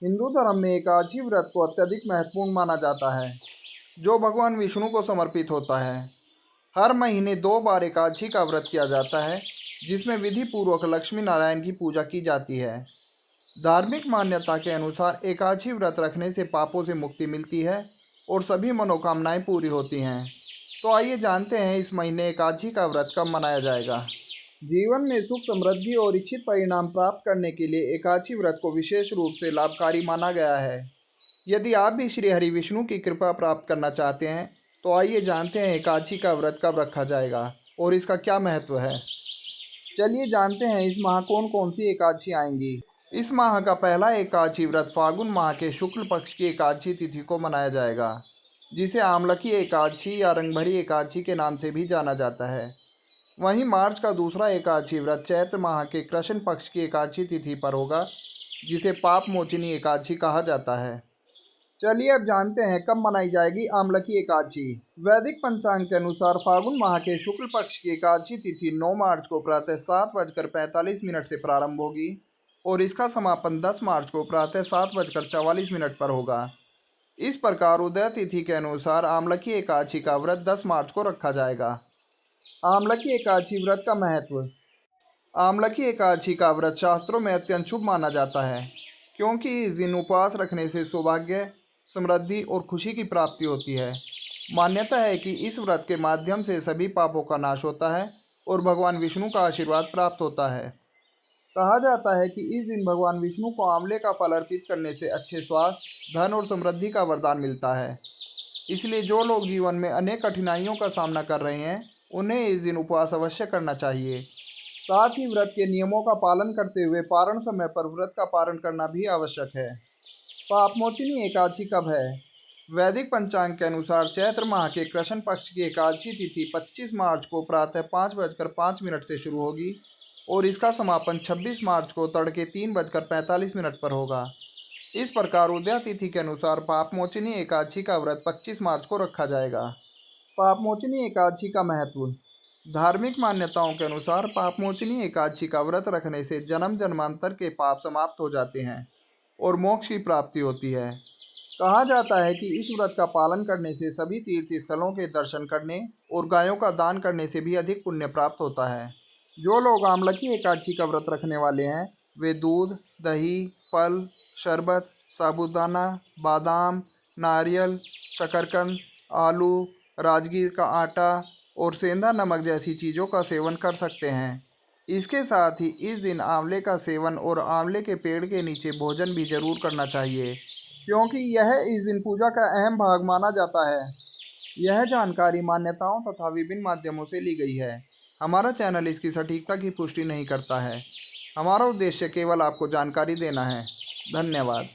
हिंदू धर्म में एकादशी व्रत को अत्यधिक महत्वपूर्ण माना जाता है, जो भगवान विष्णु को समर्पित होता है। हर महीने 2 बार एकादशी का व्रत किया जाता है, जिसमें विधि पूर्वक लक्ष्मी नारायण की पूजा की जाती है। धार्मिक मान्यता के अनुसार एकादशी व्रत रखने से पापों से मुक्ति मिलती है और सभी मनोकामनाएं पूरी होती हैं। तो आइए जानते हैं इस महीने एकादशी का व्रत कब मनाया जाएगा। जीवन में सुख समृद्धि और इच्छित परिणाम प्राप्त करने के लिए एकादशी व्रत को विशेष रूप से लाभकारी माना गया है। यदि आप भी श्री हरि विष्णु की कृपा प्राप्त करना चाहते हैं तो आइए जानते हैं एकादशी का व्रत कब रखा जाएगा और इसका क्या महत्व है। चलिए जानते हैं इस माह कौन कौन सी एकादशी आएंगी। इस माह का पहला एकादशी व्रत फागुन माह के शुक्ल पक्ष की एकादशी तिथि को मनाया जाएगा, जिसे आमलकी एकादशी या रंगभरी एकादशी के नाम से भी जाना जाता है। वहीं मार्च का दूसरा एकादशी व्रत चैत्र माह के कृष्ण पक्ष की एकादशी तिथि पर होगा, जिसे पाप मोचिनी एकादशी कहा जाता है। चलिए अब जानते हैं कब मनाई जाएगी आमलकी एकादशी। वैदिक पंचांग के अनुसार फागुन माह के शुक्ल पक्ष की एकादशी तिथि 9 मार्च को प्रातः 7:45 से प्रारंभ होगी और इसका समापन 10 मार्च को प्रातः 7:44 पर होगा। इस प्रकार उदय तिथि के अनुसार आमलकी एकादशी का व्रत 10 मार्च को रखा जाएगा। आमलकी एकादशी व्रत का महत्व। आमलकी एकादशी का व्रत शास्त्रों में अत्यंत शुभ माना जाता है, क्योंकि इस दिन उपवास रखने से सौभाग्य, समृद्धि और खुशी की प्राप्ति होती है। मान्यता है कि इस व्रत के माध्यम से सभी पापों का नाश होता है और भगवान विष्णु का आशीर्वाद प्राप्त होता है। कहा जाता है कि इस दिन भगवान विष्णु को आंवले का फल अर्पित करने से अच्छे स्वास्थ्य, धन और समृद्धि का वरदान मिलता है। इसलिए जो लोग जीवन में अनेक कठिनाइयों का सामना कर रहे हैं, उन्हें इस दिन उपवास अवश्य करना चाहिए। साथ ही व्रत के नियमों का पालन करते हुए पारण समय पर व्रत का पारण करना भी आवश्यक है। पापमोचिनी एकादशी कब है? वैदिक पंचांग के अनुसार चैत्र माह के कृष्ण पक्ष की एकादशी तिथि 25 मार्च को प्रातः 5:05 से शुरू होगी और इसका समापन 26 मार्च को तड़के 3:45 पर होगा। इस प्रकार उदया तिथि के अनुसार पापमोचिनी एकादशी का व्रत 25 मार्च को रखा जाएगा। पापमोचिनी एकादशी का महत्व। धार्मिक मान्यताओं के अनुसार पापमोचिनी एकादशी का व्रत रखने से जन्म जन्मांतर के पाप समाप्त हो जाते हैं और मोक्ष की प्राप्ति होती है। कहा जाता है कि इस व्रत का पालन करने से सभी तीर्थ स्थलों के दर्शन करने और गायों का दान करने से भी अधिक पुण्य प्राप्त होता है। जो लोग आमलकी एकादशी का व्रत रखने वाले हैं, वे दूध, दही, फल, शरबत, साबूदाना, बादाम, नारियल, शकरकंद, आलू, राजगीर का आटा और सेंधा नमक जैसी चीज़ों का सेवन कर सकते हैं। इसके साथ ही इस दिन आंवले का सेवन और आंवले के पेड़ के नीचे भोजन भी जरूर करना चाहिए, क्योंकि यह इस दिन पूजा का अहम भाग माना जाता है। यह जानकारी मान्यताओं तथा विभिन्न माध्यमों से ली गई है। हमारा चैनल इसकी सटीकता की पुष्टि नहीं करता है। हमारा उद्देश्य केवल आपको जानकारी देना है। धन्यवाद।